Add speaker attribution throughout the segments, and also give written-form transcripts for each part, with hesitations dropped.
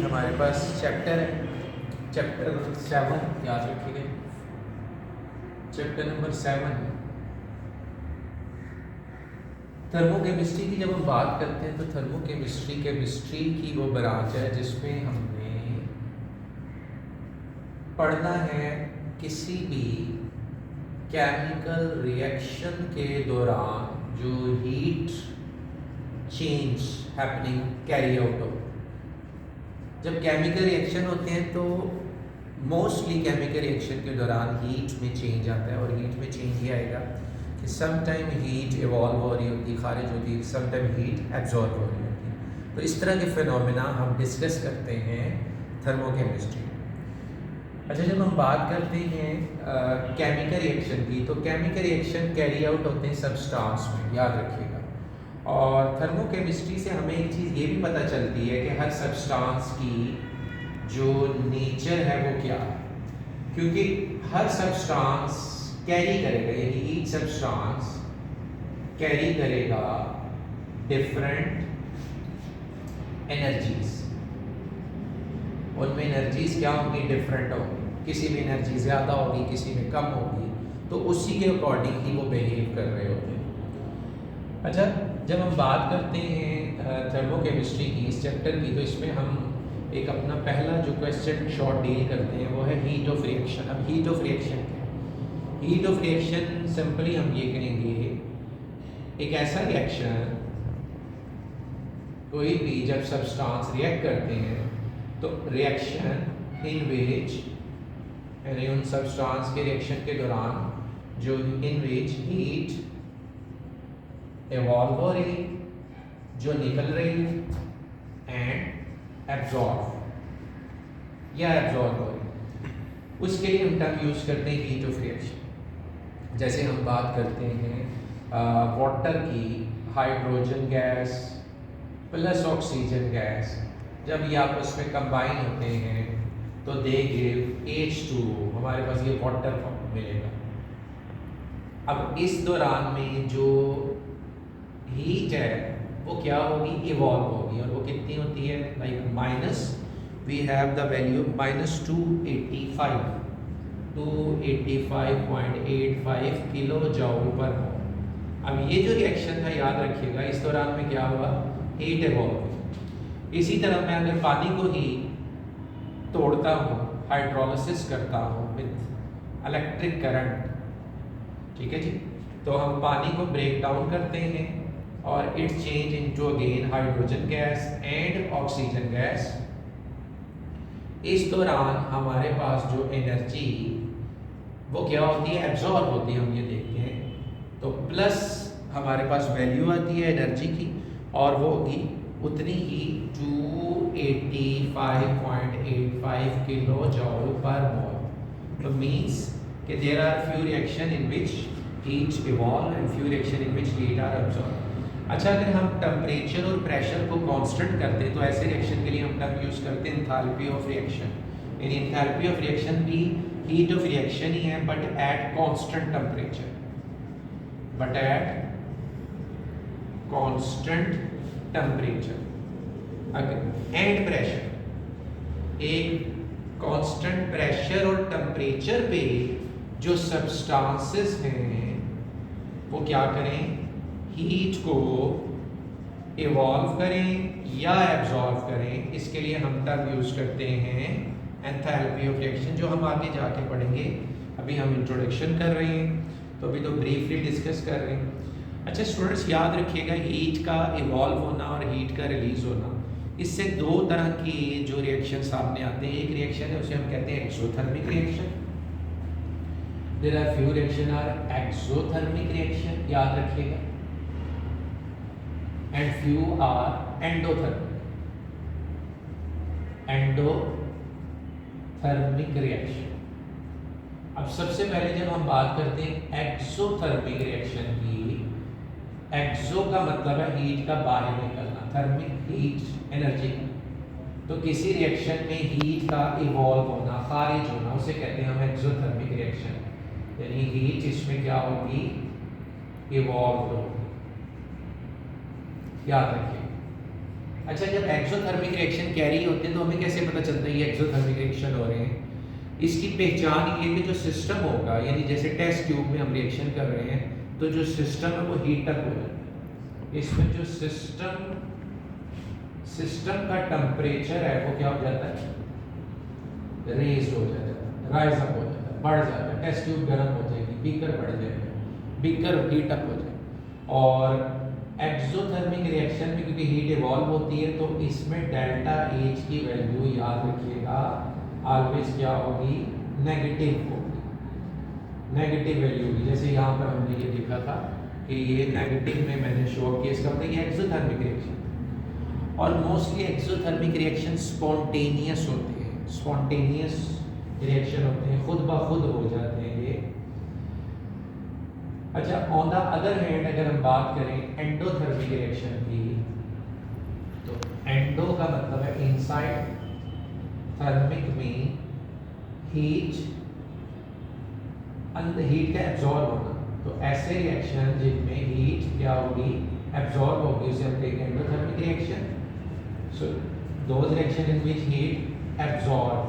Speaker 1: हमारे पास चैप्टर है, चैप्टर 7 याद रखिएगा, चैप्टर नंबर 7 थर्मोकेमिस्ट्री की। जब हम बात करते हैं तो थर्मोकेमिस्ट्री केमिस्ट्री की वो ब्रांच है जिसमें हमने पढ़ना है किसी भी केमिकल रिएक्शन के दौरान जो heat change happening carry out हो। जब केमिकल रिएक्शन होते हैं तो मोस्टली केमिकल रिएक्शन के दौरान हीट में चेंज आता है, और हीट में चेंज ये आएगा कि सम टाइम हीट इवॉल्व हो रही होती है, खारिज होती है, सम टाइम हीट एब्जॉर्ब हो रही होती है। तो इस तरह के फिनोमेना हम डिस्कस करते हैं थर्मोकेमिस्ट्री। अच्छा, जब हम बात करते हैं केमिकल रिएक्शन की, तो केमिकल रिएक्शन कैरी आउट होते हैं सब्सटेंस में, याद रखिएगा। और थर्मोकेमिस्ट्री से हमें एक चीज़ ये भी पता चलती है कि हर सब्सटेंस की जो नेचर है वो क्या है, क्योंकि हर सब्सटेंस कैरी करेगा, यानी ईच सब्सटेंस कैरी करेगा डिफरेंट एनर्जीज। उनमें एनर्जीज क्या होंगी? डिफरेंट होंगी। किसी में एनर्जी ज़्यादा होगी, किसी में कम होगी, तो उसी के अकॉर्डिंग ही वो बिहेव कर रहे होते हैं। अच्छा, जब हम बात करते हैं थर्मोकेमिस्ट्री की इस चैप्टर की, तो इसमें हम एक अपना पहला जो क्वेश्चन शॉर्ट डील करते हैं वो है हीट ऑफ रिएक्शन। अब हीट ऑफ रिएक्शन क्या है? हीट ऑफ रिएक्शन सिंपली हम ये करेंगे, एक ऐसा रिएक्शन, कोई भी जब सब्सटेंस रिएक्ट करते हैं तो रिएक्शन इन विच, यानी उन सब्सटेंस के रिएक्शन के दौरान जो इन विच हीट इवॉल्व हो रही, जो निकल रही एंड एब्जॉर्ब या एब्जॉर्ब हो रही, उसके लिए हम टर्म यूज करते हैं हीट ऑफ रिएक्शन। जैसे हम बात करते हैं वाटर की, hydrogen gas plus oxygen gas, जब ये आपस में कंबाइन होते हैं तो दे गिव H2O, हमारे पास ये वाटर मिलेगा। अब इस दौरान में जो हीट है वो क्या होगी? इवॉल्व होगी, और वो कितनी होती है? Like minus, we have the value minus 285.85 kilo joule per mole. अब ये जो रिएक्शन था, याद रखिएगा, इस दौरान में क्या हुआ? हीट इवॉल्व हुई। इसी तरह मैं अगर पानी को ही तोड़ता हूँ, हाइड्रोलिसिस करता हूँ विद इलेक्ट्रिक करंट, ठीक है जी, तो हम पानी को ब्रेक डाउन करते हैं और it change into again hydrogen gas and oxygen gas. इस दौरान हमारे पास जो एनर्जी वो क्या होती है? एब्जॉर्ब होती है, हम ये देखते हैं। तो प्लस हमारे पास वैल्यू आती है एनर्जी की, और वो होगी उतनी ही 285.85 किलो जूल पर मोल। तो मीन्स कि there are few reaction in which heat evolve and few reaction in which heat are absorb. अच्छा, अगर हम टेम्परेचर और प्रेशर को कांस्टेंट करते हैं तो ऐसे रिएक्शन के लिए हम टर्म यूज करते हैं एंथैल्पी ऑफ रिएक्शन। यानी एंथैल्पी ऑफ रिएक्शन भी हीट ऑफ रिएक्शन ही है, but at constant temperature, but at constant temperature. अगर एंड प्रेशर, एक कांस्टेंट प्रेशर और टेम्परेचर पे जो सब्सटेंसेस हैं वो क्या करें? हीट को इवॉल्व करें या एब्जॉर्व करें। इसके लिए हम टर्म यूज करते हैं एंथैल्पी ऑफ रिएक्शन, जो हम आगे जाके पढ़ेंगे। अभी हम इंट्रोडक्शन कर रहे हैं, तो अभी तो ब्रीफली डिस्कस कर रहे हैं। अच्छा स्टूडेंट्स, याद रखिएगा, हीट का इवॉल्व होना और हीट का रिलीज होना, इससे दो तरह के जो रिएक्शन सामने आते हैं। एक रिएक्शन है उसे हम कहते हैं exothermic reaction. There are few reaction are exothermic reaction, याद रखिएगा, and few are endothermic. Endothermic reaction. अब सबसे पहले जब हम बात करते हैं एक्सोथर्मिक रिएक्शन की, एक्सो का मतलब है हीट का बाहर निकलना, थर्मिक हीट एनर्जी का। तो किसी रिएक्शन में हीट का इवॉल्व होना, खारिज होना, उसे कहते हैं हम एक्सोथर्मिक रिएक्शन। यानी हीट इसमें क्या होगी? इवॉल्व होगी, याद रखिए। अच्छा, जब एक्सोथर्मिक रिएक्शन कैरी होते हैं तो हमें कैसे पता चलता है ये एक्सोथर्मिक रिएक्शन हो रहे हैं? इसकी पहचान ये कि जो सिस्टम होगा, यानी जैसे टेस्ट ट्यूब में हम रिएक्शन कर रहे हैं तो जो सिस्टम है वो हीट अप हो जाता है। इसमें जो सिस्टम का टेम्परेचर है वो क्या हो जाता है? रेज हो जाता है, राइज अप हो जाता है, बढ़ जाता है। टेस्ट ट्यूब गर्म हो जाएगी, बीकर बढ़ जाएगा, बीकर हीट अप हो जाएगा। और एक्सोथर्मिक रिएक्शन में क्योंकि हीट इवॉल्व होती है तो इसमें डेल्टा एच की वैल्यू याद रखिएगा ऑलवेज क्या होगी? नेगेटिव होगी, नेगेटिव वैल्यू होगी। जैसे यहाँ पर हमने ये देखा था कि ये नेगेटिव में मैंने शो किया, इसका मतलब ये एक्सोथर्मिक रिएक्शन। और मोस्टली एक्सोथर्मिक रिएक्शन स्पॉन्टेनियस होते हैं, स्पॉन्टेनियस रिएक्शन होते हैं, खुद ब खुद हो जाते हैं ये। अच्छा, ऑन द अदर हैंड अगर हम बात करें एंडोथर्मिक रिएक्शन की, तो एंडो का मतलब है इनसाइड, थर्मिक में हीट, हीट का एब्जॉर्ब होना। तो ऐसे रिएक्शन जिनमें हीट क्या होगी? एब्जॉर्ब होगी, उसे हम कहेंगे endothermic reaction. So those reaction in which heat absorb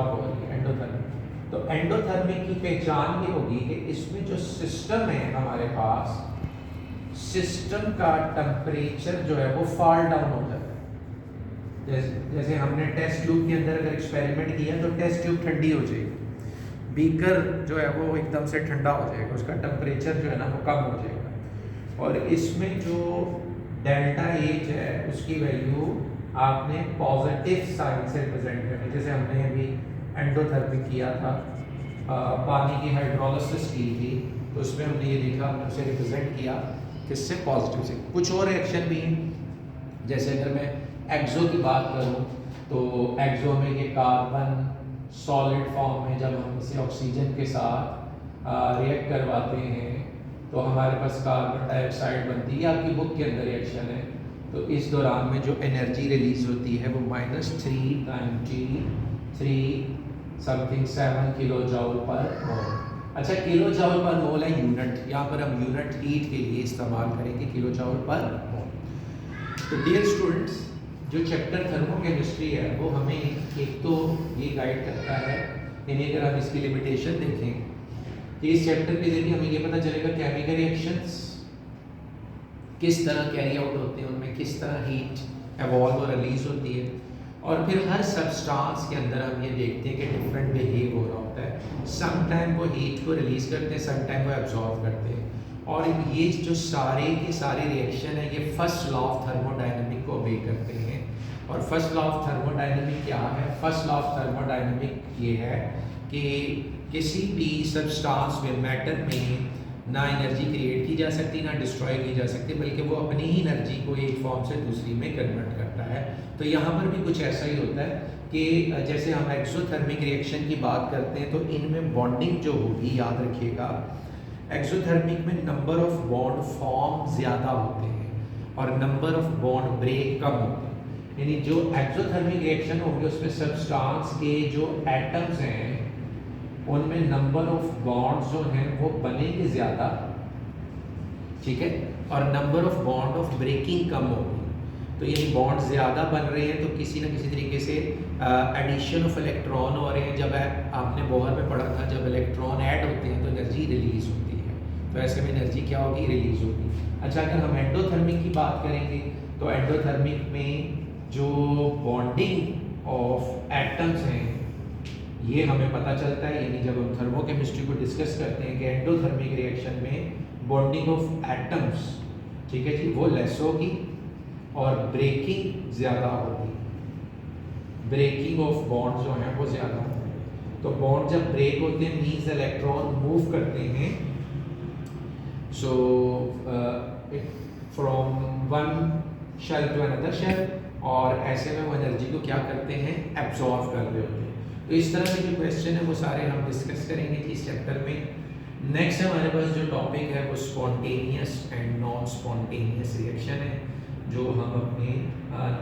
Speaker 1: हो रही है, एंडोथर्मिक। तो एंडोथर्मिक की पहचान ये होगी कि इसमें जो सिस्टम है हमारे पास, सिस्टम का टेम्परेचर जो है वो फॉल डाउन होता है। जैसे हमने टेस्ट ट्यूब के अंदर अगर एक्सपेरिमेंट किया तो टेस्ट ट्यूब ठंडी हो जाएगी, बीकर जो है वो एकदम से ठंडा हो जाएगा, उसका टेम्परेचर जो है ना वो कम हो जाएगा। और इसमें जो डेल्टा एच है उसकी वैल्यू आपने पॉजिटिव साइन से रिप्रेजेंट करनी। जैसे हमने अभी एंडोथर्मिक किया था, पानी की हाइड्रोलिसिस की थी, तो उसमें हमने ये देखा, हमने उसे रिप्रेजेंट किया किससे? पॉजिटिव से। कुछ और रिएक्शन भी हैं, जैसे अगर मैं एक्सो की बात करूं तो एक्सो में ये कार्बन सॉलिड फॉर्म में जब हम इसे ऑक्सीजन के साथ रिएक्ट करवाते हैं तो हमारे पास कार्बन डाइऑक्साइड बनती है। आपकी बुक के अंदर रिएक्शन है, तो इस दौरान में जो एनर्जी रिलीज होती है वो -393 समथिंग 7 किलो जूल पर मोल। अच्छा, किलो जूल पर मोल है यूनिट, यहाँ पर हम यूनिट हीट के लिए इस्तेमाल करेंगे किलो जूल पर मोल। तो डियर स्टूडेंट्स, जो चैप्टर थर्मोकेमिस्ट्री है वो हमें एक तो ये गाइड करता है, यानी अगर हम इसकी लिमिटेशन देखें तो इस चैप्टर के जरिए हमें ये पता चलेगा केमिकल रिएक्शंस किस तरह कैरी आउट होते हैं, उनमें किस तरह हीट एवॉल्व और रिलीज होती है। और फिर हर सब्सटेंस के अंदर हम ये देखते हैं कि डिफरेंट बिहेव हो रहा होता है। सम टाइम वो हीट को रिलीज करते हैं, सम टाइम वो एब्जॉर्ब करते हैं। और ये जो सारे के सारे रिएक्शन है ये फर्स्ट लॉ ऑफ थर्मोडायनेमिक को ओबे करते हैं। और फर्स्ट लॉ ऑफ थर्मोडायनेमिक क्या है? फर्स्ट लॉ ऑफ थर्मोडायनेमिक ये है कि किसी भी सब्सटेंस में, मैटर में ना एनर्जी क्रिएट की जा सकती, ना डिस्ट्रॉय की जा सकती, बल्कि वो अपनी ही एनर्जी को एक फॉर्म से दूसरी में कन्वर्ट करता है। तो यहाँ पर भी कुछ ऐसा ही होता है कि जैसे हम एक्सोथर्मिक रिएक्शन की बात करते हैं तो इनमें बॉन्डिंग जो होगी, याद रखिएगा, एक्सोथर्मिक में नंबर ऑफ बॉन्ड फॉर्म ज़्यादा होते हैं और नंबर ऑफ बॉन्ड ब्रेक कम होते हैं। यानी जो एक्सोथर्मिक रिएक्शन होगी उसमें सब्सटेंस के जो एटम्स हैं उनमें नंबर ऑफ बॉन्ड्स जो हैं वो बनेंगे ज़्यादा, ठीक है, और number of bond of breaking कम होगी। तो ये बॉन्ड ज़्यादा बन रहे हैं तो किसी न किसी तरीके से एडिशन ऑफ इलेक्ट्रॉन हो रहे हैं। जब आपने बोहर में पढ़ा था, जब इलेक्ट्रॉन ऐड होते हैं तो एनर्जी रिलीज होती है, तो ऐसे में एनर्जी क्या होगी? रिलीज होगी। अच्छा, अगर हम एंडोथर्मिक की बात करेंगे तो एंडोथर्मिक में जो बॉन्डिंग ऑफ एटम्स हैं ये हमें पता चलता है, यानी जब हम थर्मोकेमिस्ट्री को डिस्कस करते हैं कि एंडोथर्मिक रिएक्शन में बॉन्डिंग ऑफ एटम्स, ठीक है जी, वो लेस होगी और ब्रेकिंग ज़्यादा होगी। ब्रेकिंग ऑफ बॉन्ड जो हैं वो ज़्यादा होगी। तो बॉन्ड जब ब्रेक होते हैं मीन्स इलेक्ट्रॉन मूव करते हैं, so from one shell to another shell, और ऐसे में वो एनर्जी को क्या करते हैं? एब्जॉर्व कर रहे होते हैं। तो इस तरह के जो क्वेश्चन है वो सारे हम डिस्कस करेंगे इस चैप्टर में। नेक्स्ट हमारे पास जो टॉपिक है वो spontaneous and non spontaneous reaction है, जो हम अपने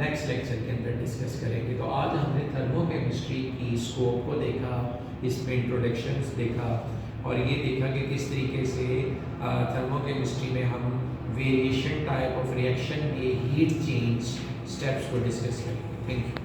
Speaker 1: नेक्स्ट लेक्चर के अंदर डिस्कस करेंगे। तो आज हमने थर्मोकेमिस्ट्री की स्कोप को देखा, इसमें इंट्रोडक्शंस देखा और ये देखा कि किस तरीके से थर्मोकेमिस्ट्री में हम वेरिएशन टाइप ऑफ रिएक्शन के हीट चेंज स्टेप्स को डिस्कस करेंगे। Thank you.